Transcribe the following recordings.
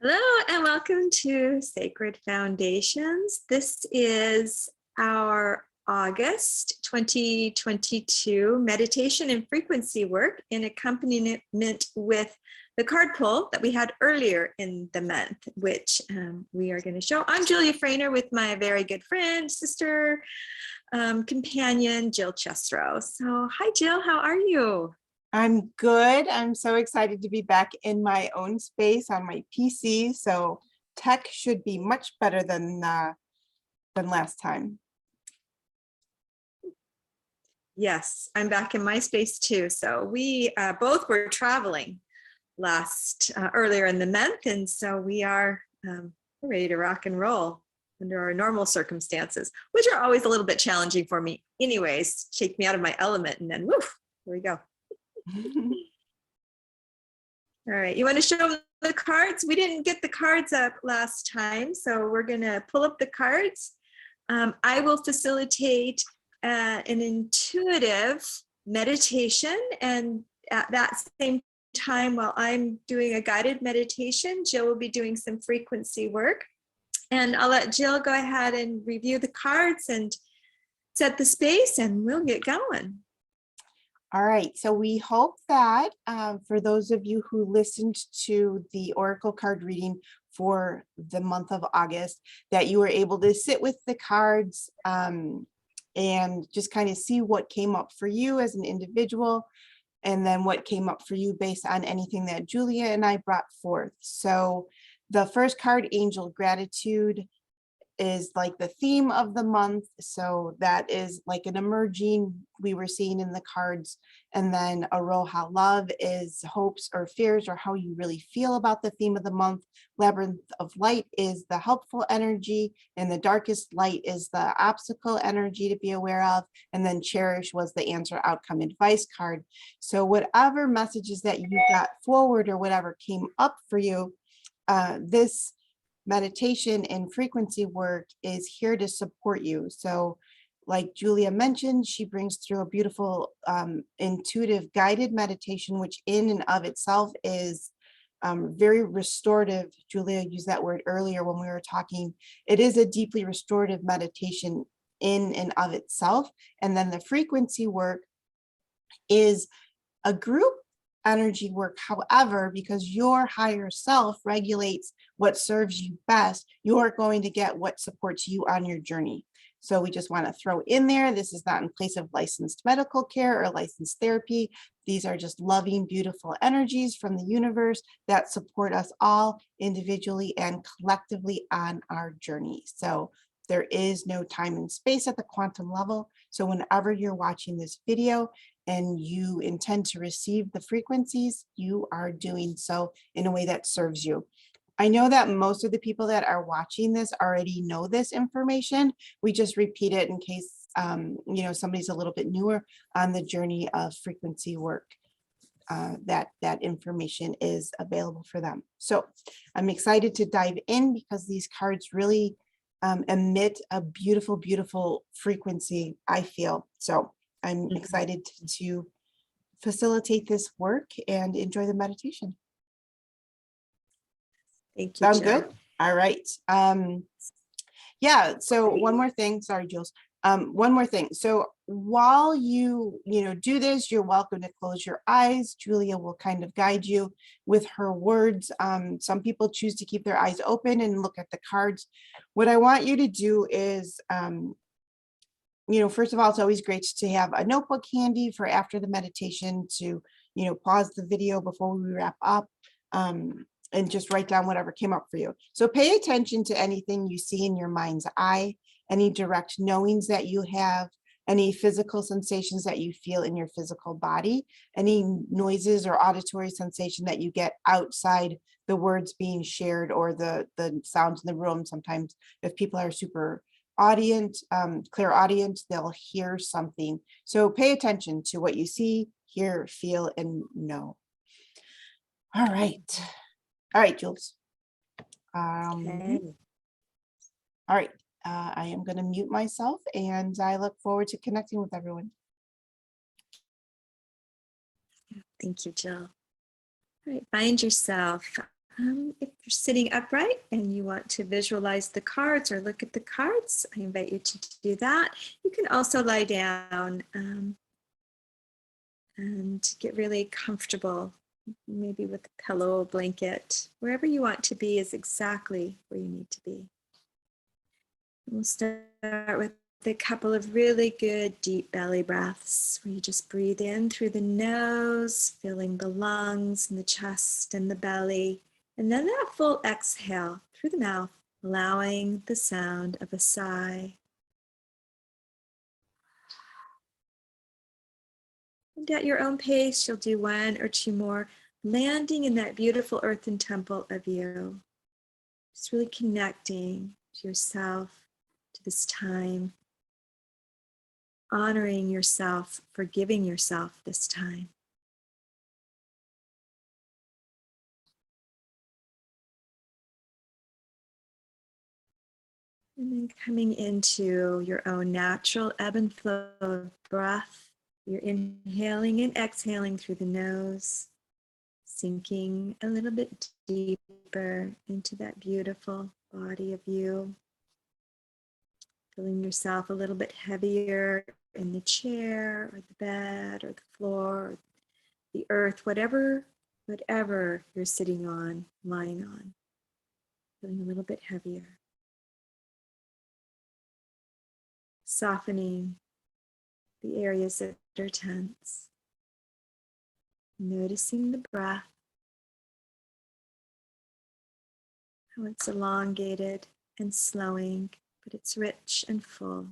Hello and welcome to Sacred Foundations. This is our August 2022 meditation and frequency work in accompaniment with the card pull that we had earlier in the month, which we are going to show. I'm Julia Frainer with my very good friend, sister, companion, Jill Chesrow. So hi, Jill, how are you? I'm good. I'm so excited to be back in my own space on my PC. So tech should be much better than last time. Yes, I'm back in my space too. So we both were traveling earlier in the month, and so we are ready to rock and roll under our normal circumstances, which are always a little bit challenging for me. Anyways, shake me out of my element, and then woof, here we go. All right, you want to show them the cards? We didn't get the cards up last time, so we're going to pull up the cards. I will facilitate an intuitive meditation, and at that same time, while I'm doing a guided meditation, Jill will be doing some frequency work. And I'll let Jill go ahead and review the cards and set the space, and we'll get going. All right, so we hope that for those of you who listened to the Oracle card reading for the month of August, that you were able to sit with the cards and just kind of see what came up for you as an individual, and then what came up for you based on anything that Julia and I brought forth. So the first card, Angel Gratitude, is like the theme of the month. So that is like an emerging, we were seeing in the cards. And then Aroha, Love, is hopes or fears or how you really feel about the theme of the month. Labyrinth of Light is the helpful energy, and the Darkest Light is the obstacle energy to be aware of. And then Cherish was the answer, outcome, advice card. So whatever messages that you got forward or whatever came up for you, this meditation and frequency work is here to support you. So like Julia mentioned, she brings through a beautiful intuitive guided meditation, which in and of itself is very restorative. Julia used that word earlier when we were talking. It is a deeply restorative meditation in and of itself. And then the frequency work is a group energy work. However, because your higher self regulates what serves you best, you're going to get what supports you on your journey. So we just want to throw in there, this is not in place of licensed medical care or licensed therapy. These are just loving, beautiful energies from the universe that support us all individually and collectively on our journey. So there is no time and space at the quantum level. So whenever you're watching this video and you intend to receive the frequencies, you are doing so in a way that serves you. I know that most of the people that are watching this already know this information. We just repeat it in case somebody's a little bit newer on the journey of frequency work. That information is available for them. So I'm excited to dive in because these cards really emit a beautiful, beautiful frequency, I feel. So I'm excited to facilitate this work and enjoy the meditation. Thank you. Sound good? All right. Yeah, so one more thing. Sorry, Jules. One more thing. So while you do this, you're welcome to close your eyes. Julia will kind of guide you with her words. Some people choose to keep their eyes open and look at the cards. What I want you to do is first of all, it's always great to have a notebook handy for after the meditation to, pause the video before we wrap up and just write down whatever came up for you. So pay attention to anything you see in your mind's eye, any direct knowings that you have, any physical sensations that you feel in your physical body, any noises or auditory sensation that you get outside the words being shared or the sounds in the room. Sometimes if people are super clairaudient, they'll hear something. So pay attention to what you see, hear, feel, and know. All right, Jules. Okay. All right, I am going to mute myself, and I look forward to connecting with everyone. Thank you, Jill. All right, find yourself If you're sitting upright and you want to visualize the cards or look at the cards, I invite you to do that. You can also lie down and get really comfortable, maybe with a pillow, blanket. Wherever you want to be is exactly where you need to be. We'll start with a couple of really good deep belly breaths where you just breathe in through the nose, filling the lungs and the chest and the belly. And then that full exhale through the mouth, allowing the sound of a sigh. And at your own pace, you'll do 1 or 2 more, landing in that beautiful earthen temple of you. Just really connecting to yourself, to this time, honoring yourself, forgiving yourself this time. And then coming into your own natural ebb and flow of breath. You're inhaling and exhaling through the nose, sinking a little bit deeper into that beautiful body of you. Feeling yourself a little bit heavier in the chair or the bed or the floor or the earth, whatever you're sitting on, lying on. Feeling a little bit heavier. Softening the areas that are tense. Noticing the breath, how it's elongated and slowing, but it's rich and full.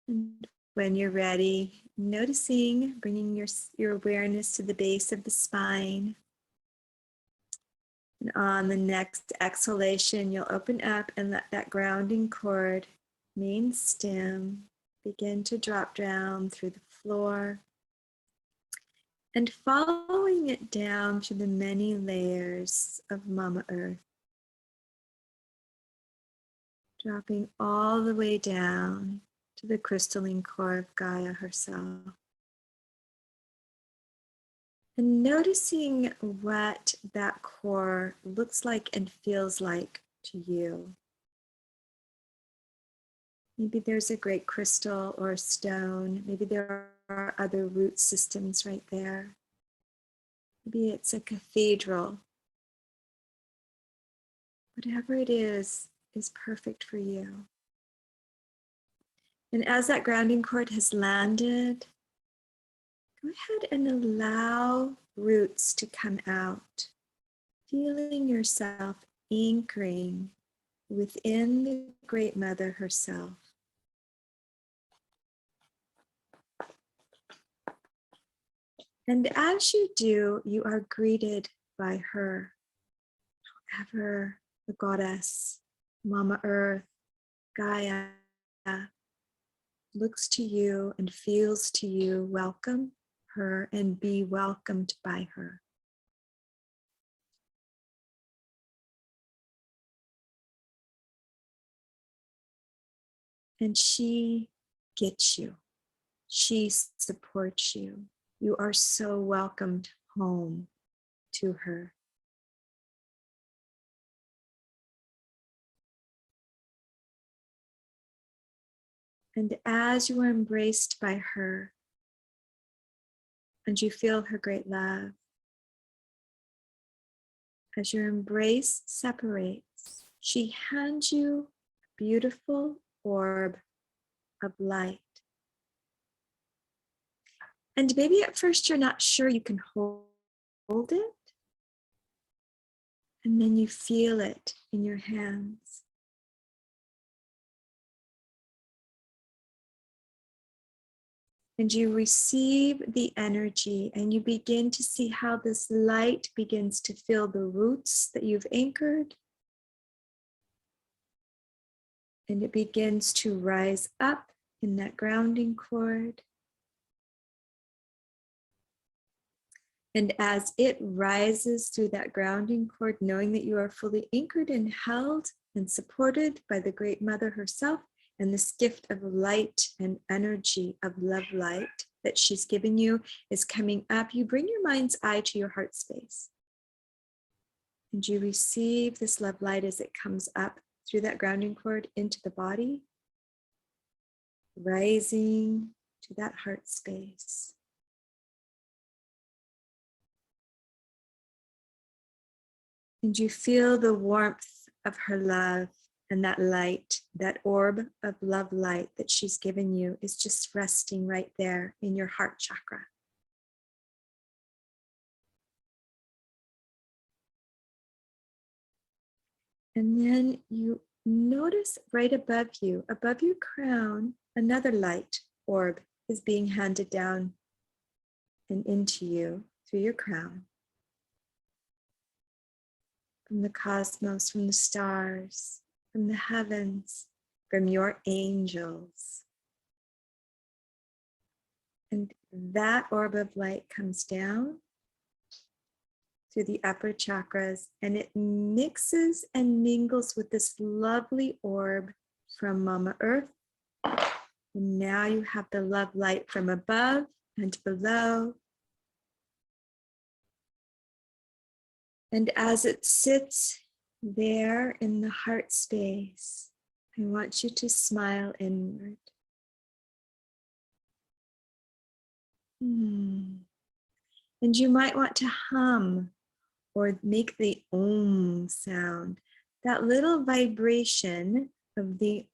And when you're ready, noticing, bringing your awareness to the base of the spine. And on the next exhalation, you'll open up and let that grounding cord, main stem, begin to drop down through the floor. And following it down to the many layers of Mama Earth. Dropping all the way down to the crystalline core of Gaia herself. And noticing what that core looks like and feels like to you. Maybe there's a great crystal or a stone. Maybe there are other root systems right there. Maybe it's a cathedral. Whatever it is perfect for you. And as that grounding cord has landed, go ahead and allow roots to come out, feeling yourself anchoring within the Great Mother herself. And as you do, you are greeted by her, however the goddess, Mama Earth, Gaia, looks to you and feels to you. Welcome her and be welcomed by her. And she gets you. She supports you. You are so welcomed home to her. And as you are embraced by her, and you feel her great love, as your embrace separates, she hands you a beautiful orb of light. And maybe at first you're not sure you can hold it, and then you feel it in your hands. And you receive the energy and you begin to see how this light begins to fill the roots that you've anchored. And it begins to rise up in that grounding cord. And as it rises through that grounding cord, knowing that you are fully anchored and held and supported by the Great Mother herself, And this gift of light and energy of love light that she's given you is coming up. You bring your mind's eye to your heart space. And you receive this love light as it comes up through that grounding cord into the body, rising to that heart space. And you feel the warmth of her love, and that light, that orb of love light that she's given you is just resting right there in your heart chakra. And then you notice right above your crown, another light orb is being handed down and into you through your crown. From the cosmos, from the stars, from the heavens, from your angels. And that orb of light comes down through the upper chakras, and it mixes and mingles with this lovely orb from Mama Earth. And now you have the love light from above and below. And as it sits there in the heart space, I want you to smile inward. And you might want to hum or make the Om sound, that little vibration of the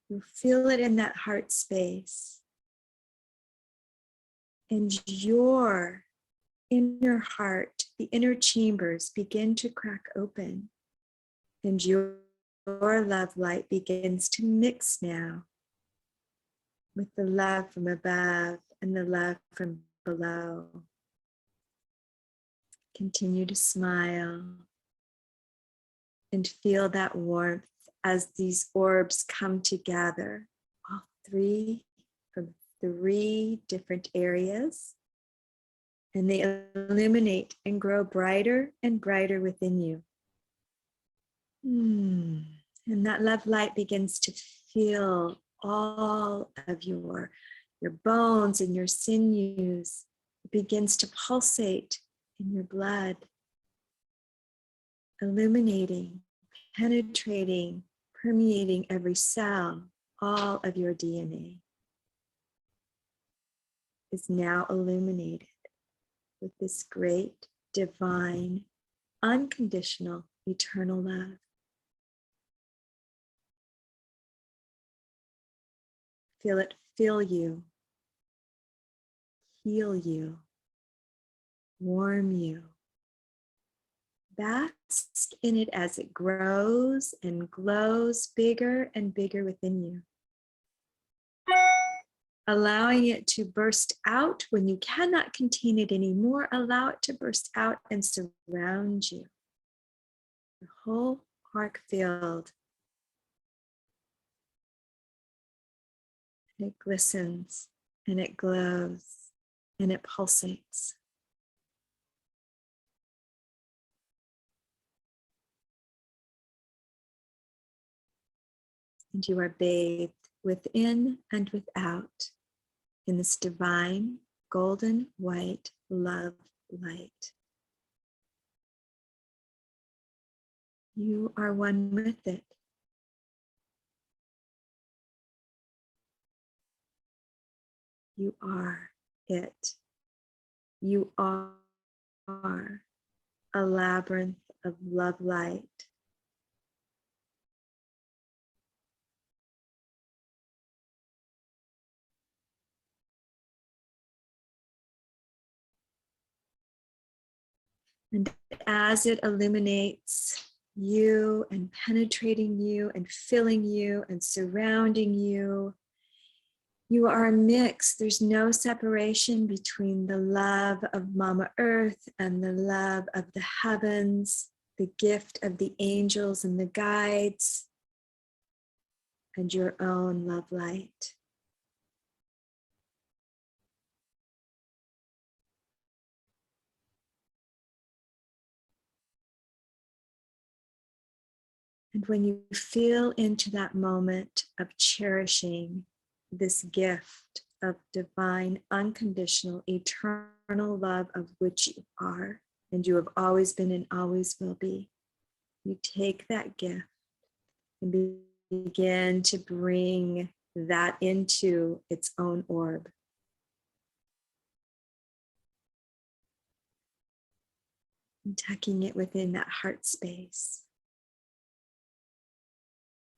You feel it in that heart space. And your inner heart, the inner chambers begin to crack open. And your love light begins to mix now with the love from above and the love from below. Continue to smile and feel that warmth as these orbs come together, all three from 3 different areas, and they illuminate and grow brighter and brighter within you. And that love light begins to fill all of your bones and your sinews. It begins to pulsate in your blood, illuminating, penetrating, permeating every cell. All of your DNA is now illuminated with this great, divine, unconditional, eternal love. Feel it fill you, heal you, warm you. Bask in it as it grows and glows bigger and bigger within you. Allowing it to burst out when you cannot contain it anymore. Allow it to burst out and surround you. The whole arc field. And it glistens and it glows and it pulsates. And you are bathed within and without in this divine, golden, white love light. You are one with it. You are it. You are a labyrinth of love light. And as it illuminates you and penetrating you and filling you and surrounding you, you are a mix. There's no separation between the love of Mama Earth and the love of the heavens, the gift of the angels and the guides, and your own love light. And when you feel into that moment of cherishing this gift of divine, unconditional, eternal love of which you are, and you have always been and always will be, you take that gift and begin to bring that into its own orb. And tucking it within that heart space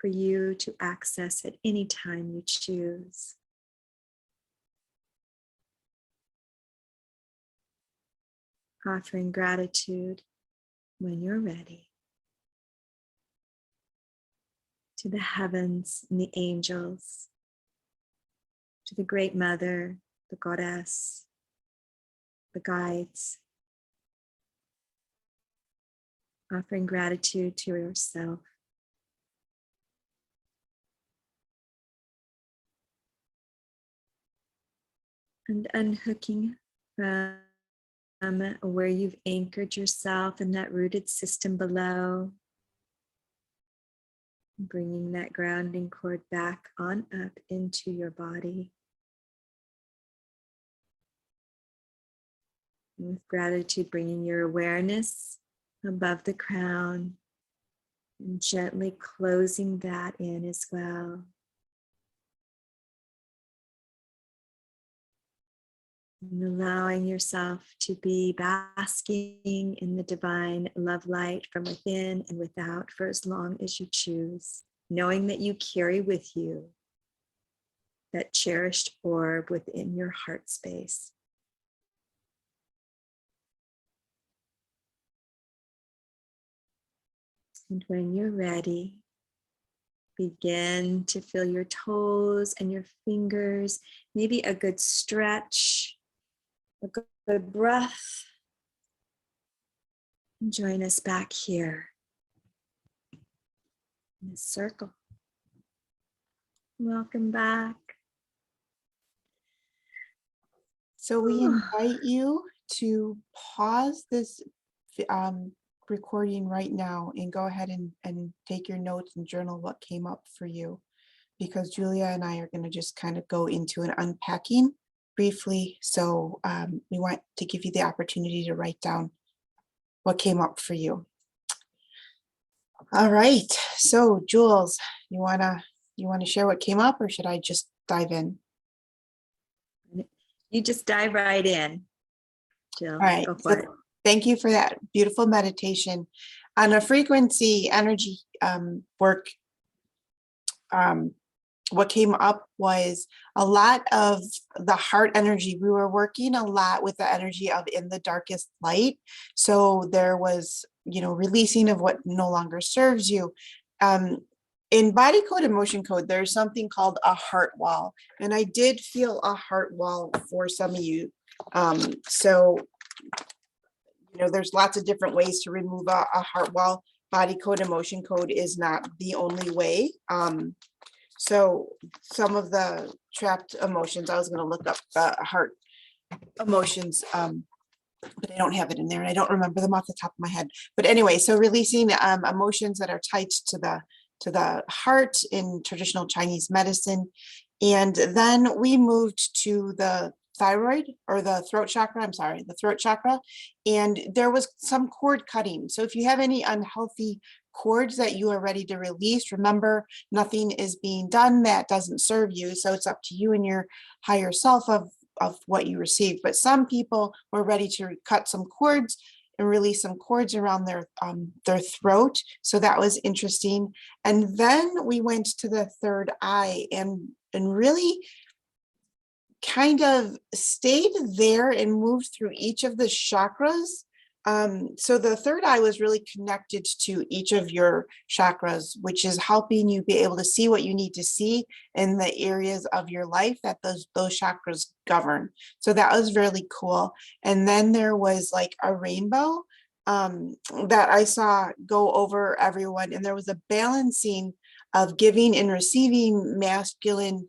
for you to access at any time you choose. Offering gratitude when you're ready to the heavens and the angels, to the Great Mother, the Goddess, the guides. Offering gratitude to yourself. And unhooking from where you've anchored yourself in that rooted system below. Bringing that grounding cord back on up into your body. And with gratitude, bringing your awareness above the crown and gently closing that in as well. And allowing yourself to be basking in the divine love light from within and without for as long as you choose, knowing that you carry with you that cherished orb within your heart space. And when you're ready, begin to feel your toes and your fingers, maybe a good stretch, a good breath. And join us back here in a circle. Welcome back. So we invite you to pause this recording right now and go ahead and take your notes and journal what came up for you, because Julia and I are going to just kind of go into an unpacking briefly. So we want to give you the opportunity to write down what came up for you. All right. So Jules, you wanna share what came up, or should I just dive in? You just dive right in, Jill. All right. Go for it. Thank you for that beautiful meditation. On a frequency energy work, what came up was a lot of the heart energy. We were working a lot with the energy of in the darkest light. So there was, releasing of what no longer serves you. In body code and motion code, there's something called a heart wall. And I did feel a heart wall for some of you. So there's lots of different ways to remove a heart wall. Body code and motion code is not the only way. So some of the trapped emotions, I was going to look up the heart emotions, but I don't have it in there and I don't remember them off the top of my head. But anyway, so releasing emotions that are tied to the heart in traditional Chinese medicine. And then we moved to the thyroid, or the throat chakra, the throat chakra. And there was some cord cutting. So if you have any unhealthy cords that you are ready to release, remember, nothing is being done that doesn't serve you. So it's up to you and your higher self of what you receive. But some people were ready to cut some cords and release some cords around their throat. So that was interesting. And then we went to the third eye and really kind of stayed there and moved through each of the chakras. So the third eye was really connected to each of your chakras, which is helping you be able to see what you need to see in the areas of your life that those chakras govern. So that was really cool. And then there was like a rainbow that I saw go over everyone. And there was a balancing of giving and receiving masculine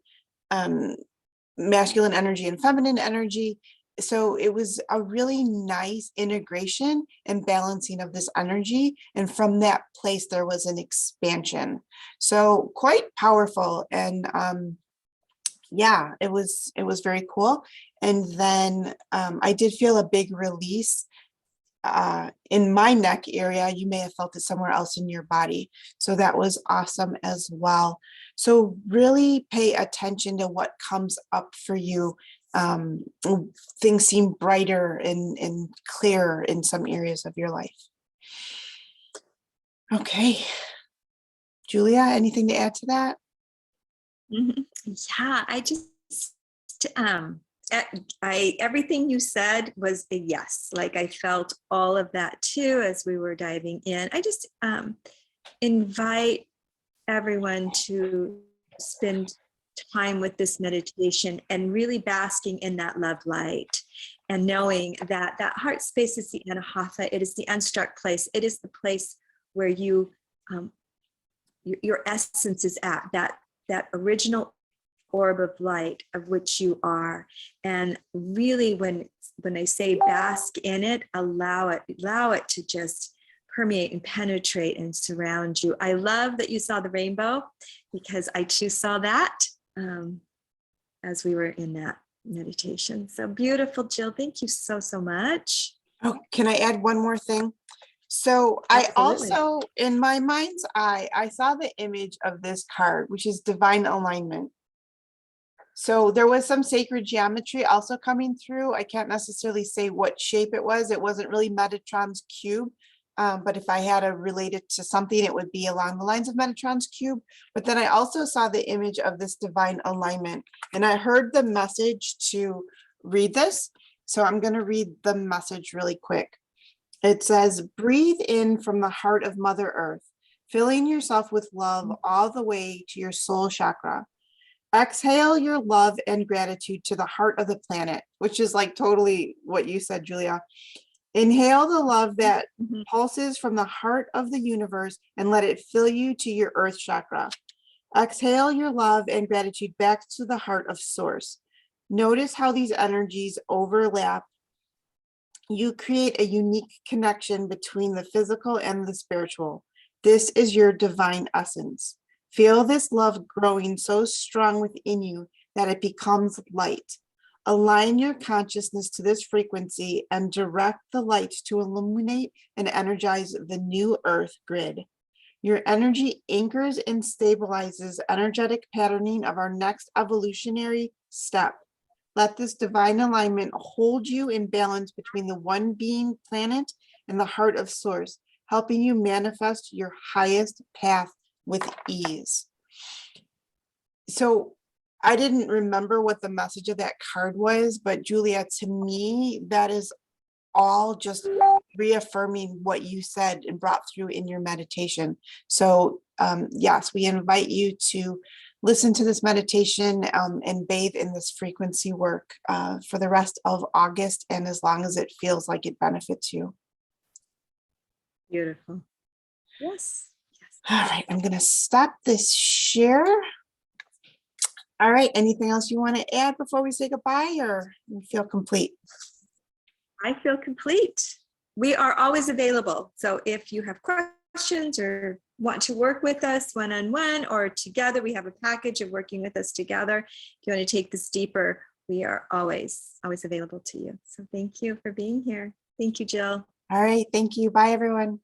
energy and feminine energy. so it was a really nice integration and balancing of this energy. And from that place, there was an expansion. So quite powerful. And yeah, it was very cool. And then I did feel a big release in my neck area. You may have felt it somewhere else in your body. So that was awesome as well. So really pay attention to what comes up for you. Things seem brighter and clearer in some areas of your life. Okay. Julia, anything to add to that? Yeah, I just, everything you said was a yes. Like I felt all of that too as we were diving in. I just invite everyone to spend time with this meditation and really basking in that love light and knowing that that heart space is the anahata. It is the unstruck place. It is the place where you, your essence is at, that original orb of light of which you are. And really when I say bask in it, allow it to just permeate and penetrate and surround you. I love that you saw the rainbow, because I too saw that as we were in that meditation. So beautiful, Jill. Thank you so much. Oh, can I add one more thing? So Absolutely. I also, in my mind's eye, I saw the image of this card, which is divine alignment. So there was some sacred geometry also coming through. I can't necessarily say what shape it was. It wasn't really Metatron's cube. But if I had to relate it to something, it would be along the lines of Metatron's cube. But then I also saw the image of this divine alignment, and I heard the message to read this. So I'm going to read the message really quick. It says, breathe in from the heart of Mother Earth, filling yourself with love all the way to your soul chakra. Exhale your love and gratitude to the heart of the planet, which is like totally what you said, Julia. Inhale the love that pulses from the heart of the universe and let it fill you to your earth chakra. Exhale your love and gratitude back to the heart of source. Notice how these energies overlap. You create a unique connection between the physical and the spiritual. This is your divine essence. Feel this love growing so strong within you that it becomes light. Align your consciousness to this frequency and direct the light to illuminate and energize the new earth grid. Your energy anchors and stabilizes energetic patterning of our next evolutionary step. Let this divine alignment hold you in balance between the one being planet and the heart of source, helping you manifest your highest path with ease. So I didn't remember what the message of that card was, but Julia, to me, that is all just reaffirming what you said and brought through in your meditation. So yes, we invite you to listen to this meditation and bathe in this frequency work for the rest of August, and as long as it feels like it benefits you. Beautiful. Yes. All right, I'm going to stop this share. All right, anything else you want to add before we say goodbye, or you feel complete? I feel complete. We are always available. So if you have questions or want to work with us one-on-one or together, we have a package of working with us together. If you want to take this deeper, we are always available to you. So thank you for being here. Thank you, Jill. All right, thank you. Bye, everyone.